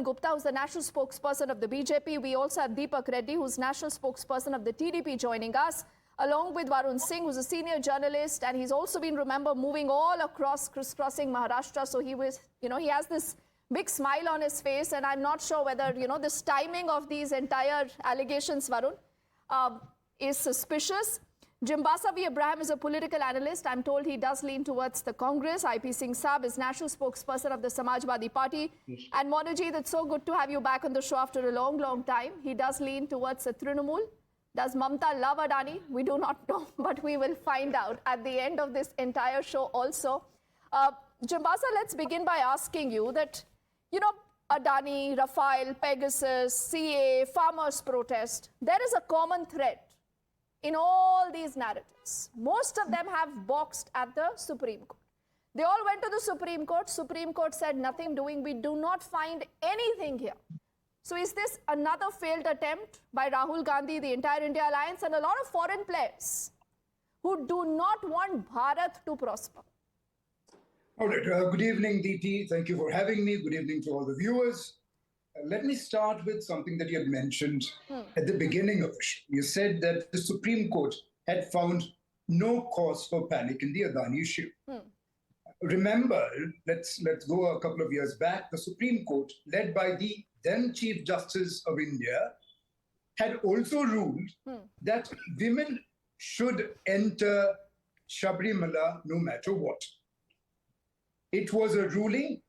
Gupta, who's the national spokesperson of the BJP. We also have Deepak Reddy, who's national spokesperson of the TDP, joining us, along with Varun Singh, who's a senior journalist, and he's also been, remember, moving all across, crisscrossing Maharashtra. So he was, he has this big smile on his face, and I'm not sure whether, this timing of these entire allegations, Varun, is suspicious. Jimbassa V Abraham is a political analyst. I'm told he does lean towards the Congress. IP Singh Saab is national spokesperson of the Samajwadi Party. And Manojit, it's so good to have you back on the show after a long, long time. He does lean towards the Trinamool. Does Mamta love Adani? We do not know, but we will find out at the end of this entire show also. Jimbassa, let's begin by asking you that, Adani, Rafale, Pegasus, CA, farmers' protest, there is a common thread in all these narratives. Most of them have boxed at the Supreme Court. They all went to the Supreme Court. Supreme Court said nothing doing. We do not find anything here. So is this another failed attempt by Rahul Gandhi, the entire India Alliance, and a lot of foreign players who do not want Bharat to prosper? All right. Good evening, Deepti. Thank you for having me. Good evening to all the viewers. Let me start with something that you had mentioned at the beginning of the show. You said that the Supreme Court had found no cause for panic in the Adani issue. Remember, let's go a couple of years back. The Supreme Court, led by the then Chief Justice of India, had also ruled that women should enter Sabrimala no matter what. It was a ruling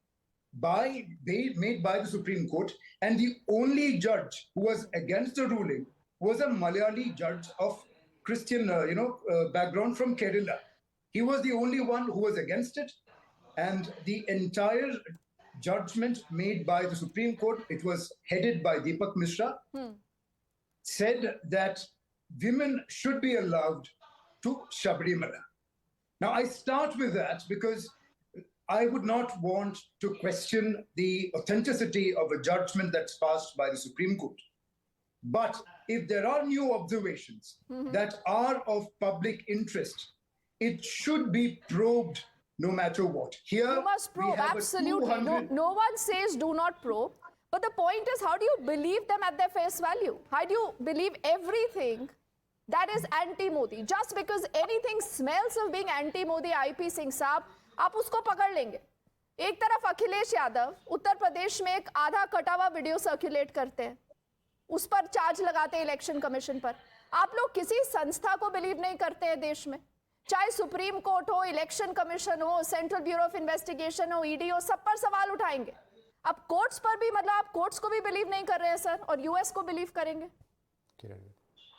made by the Supreme Court, and the only judge who was against the ruling was a Malayali judge of Christian background from Kerala. He was the only one who was against it, and the entire judgment made by the Supreme Court, it was headed by Deepak Mishra, said that women should be allowed to Sabrimala. Now, I start with that because I would not want to question the authenticity of a judgment that's passed by the Supreme Court. But if there are new observations that are of public interest, it should be probed no matter what. Here, you must probe, absolutely. No one says do not probe. But the point is, how do you believe them at their face value? How do you believe everything that is anti-Modi? Just because anything smells of being anti-Modi, IP Singh Saab, आप उसको पकड़ लेंगे. एक तरफ अखिलेश यादव उत्तर प्रदेश में एक आधा कटा हुआ वीडियो सर्कुलेट करते हैं, उस पर चार्ज लगाते हैं इलेक्शन कमीशन पर. आप लोग किसी संस्था को बिलीव नहीं करते हैं देश में, चाहे सुप्रीम कोर्ट हो, इलेक्शन कमीशन हो, सेंट्रल ब्यूरो ऑफ इन्वेस्टिगेशन हो, ईडी हो, सब पर सवाल उठाएंगे. अब कोर्ट्स पर भी, मतलब आप कोर्ट्स को भी बिलीव नहीं कर रहे हैं सर, और यूएस को बिलीव करेंगे?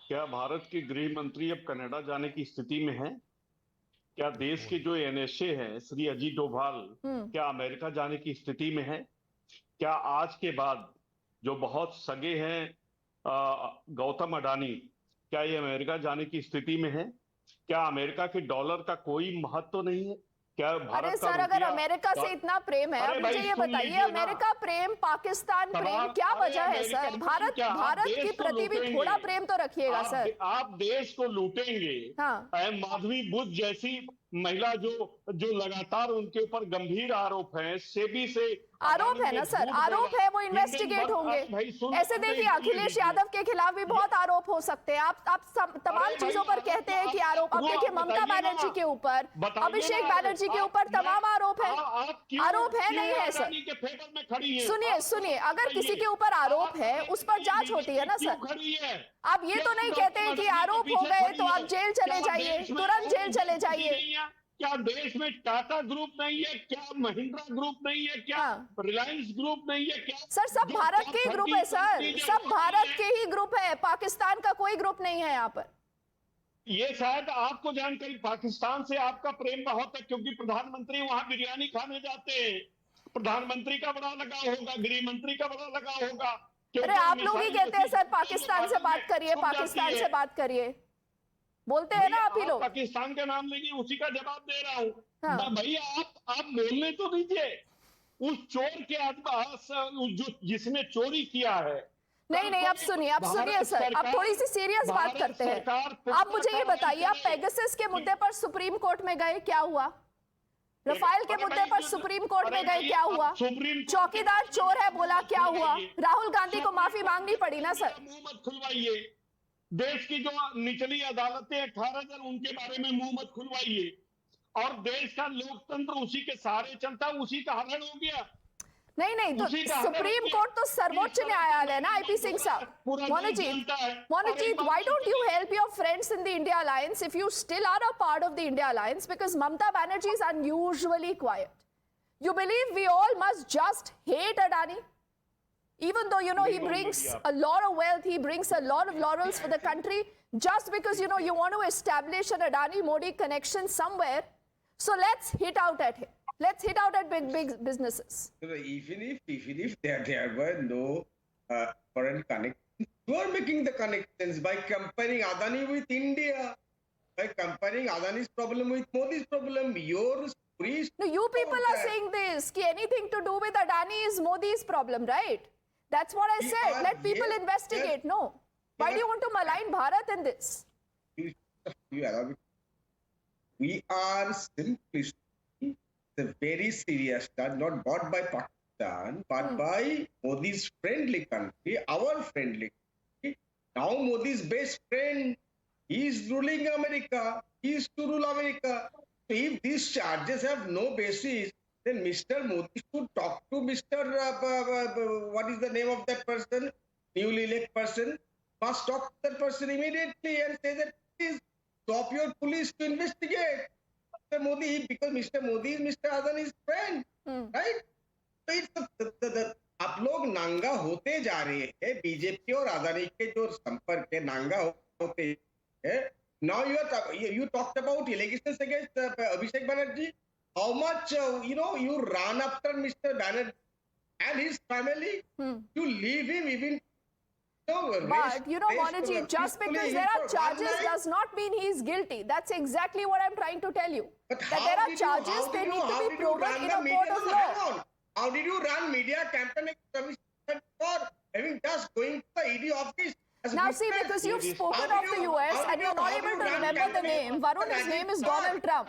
क्या भारत के गृह मंत्री अब कनाडा जाने की स्थिति में हैं? क्या देश के जो एनएसए हैं श्री अजीत डोभाल क्या अमेरिका जाने की स्थिति में है? क्या आज के बाद जो बहुत सगे हैं गौतम अडानी, क्या ये अमेरिका जाने की स्थिति में है? क्या अमेरिका के डॉलर का कोई महत्व नहीं है? क्या अरे सर, अगर अमेरिका से इतना प्रेम है, अब मुझे ये बताइए, अमेरिका प्रेम, पाकिस्तान प्रेम, क्या वजह है सर? भारत के प्रति भी थोड़ा प्रेम तो रखिएगा सर. आप देश को लूटेंगे. माधवी बुद्ध जैसी महिला जो लगातार उनके ऊपर गंभीर आरोप हैं, सेबी से आरोप है ना सर, आरोप है, वो इन्वेस्टिगेट होंगे. ऐसे देखिए, अखिलेश यादव के खिलाफ भी बहुत आरोप हो सकते हैं. आप तमाम चीजों पर कहते हैं कि आरोप. अब देखिए, ममता बनर्जी के ऊपर, अभिषेक बनर्जी के ऊपर तमाम आरोप है. आरोप है नहीं है सर? सुनिए, अगर किसी के ऊपर आरोप है, उस पर जांच होती है ना सर. आप ये तो नहीं कहते हैं कि आरोप हो गए तो आप जेल चले जाइए, तुरंत जेल चले जाइए. क्या देश में टाटा ग्रुप नहीं है? क्या महिंद्रा ग्रुप नहीं है? क्या रिलायंस ग्रुप नहीं है? क्या सर सब भारत के ही ग्रुप है सर, सब भारत के ही ग्रुप है, पाकिस्तान का कोई ग्रुप नहीं है यहाँ पर. ये शायद आपको जानकारी, पाकिस्तान से आपका प्रेम बहुत है क्योंकि प्रधानमंत्री वहां बिरयानी खाने जाते हैं. प्रधानमंत्री का बड़ा लगाव होगा, गृह मंत्री का बड़ा लगाव होगा. अरे आप लोग ही कहते हैं सर पाकिस्तान से बात करिए, पाकिस्तान से बात करिए, बोलते हैं ना आप ही लोग. पाकिस्तान का नाम लेंगे, उसी का जवाब दे रहा हूँ. भैया आप बोलने तो दीजिए. उस चोर के आसपास जिसने चोरी किया है. नहीं, अब सुनिए सर, अब थोड़ी सी सीरियस बात करते हैं. आप मुझे ये बताइए, आप पेगासस के मुद्दे पर सुप्रीम कोर्ट में गए, क्या हुआ? रफाल के मुद्दे पर सुप्रीम कोर्ट में गए, क्या हुआ? चौकीदार चोर है बोला, क्या हुआ? राहुल गांधी को माफी मांगनी पड़ी ना सर। मुंह मत खुलवाइए। देश की जो निचली अदालतें 18 जन, उनके बारे में मुंह मत खुलवाइए। और देश का लोकतंत्र उसी के सहारे चलता, उसी का हनन हो गया। नहीं तो सुप्रीम कोर्ट तो सर्वोच्च न्यायालय है ना आईपी सिंह साहब। Manojit, why don't you help your friends in the India Alliance if you still are a part of the India Alliance, because Mamata Banerjee is unusually quiet. You believe we all must just hate Adani? Even though, he brings a lot of wealth, he brings a lot of laurels for the country, just because, you want to establish an Adani-Modi connection somewhere. So let's hit out at him. Let's hit out at big businesses. Even if there were no foreign connections, you are making the connections by comparing Adani with India, by comparing Adani's problem with Modi's problem. Your story is... No, you people are saying this, ki anything to do with Adani is Modi's problem, right? That's what I said. Let people investigate. No. Why do you want to malign Bharat in this? We are simply the very serious, not bought by Pakistan, but by Modi's friendly country, our friendly country. Now Modi's best friend, he is ruling America. He is to rule America. So if these charges have no basis, then Mr. Modi should talk to Mr. What is the name of that person? Newly elected person. Must talk to that person immediately and say that please stop your police to investigate. Mr. Modi, because Mr. Modi is Mr. Adani's friend, right? So it's आप लोग नांगा होते जा रहे हैं, BJP और अदानी के जो संपर्क है नांगा होते हैं. Now you talked about allegations against Abhishek Banerjee. How much you run after Mr. Banerjee and his family to leave him even. But Manojit, just because there are charges does not mean he is guilty. That's exactly what I'm trying to tell you. That there are charges, they need to be proven in a court of law. How did you run media campaign for having just going to the ED office? Now see, because you've spoken of the US and you're not able to remember the name. Varun, his name is Donald Trump.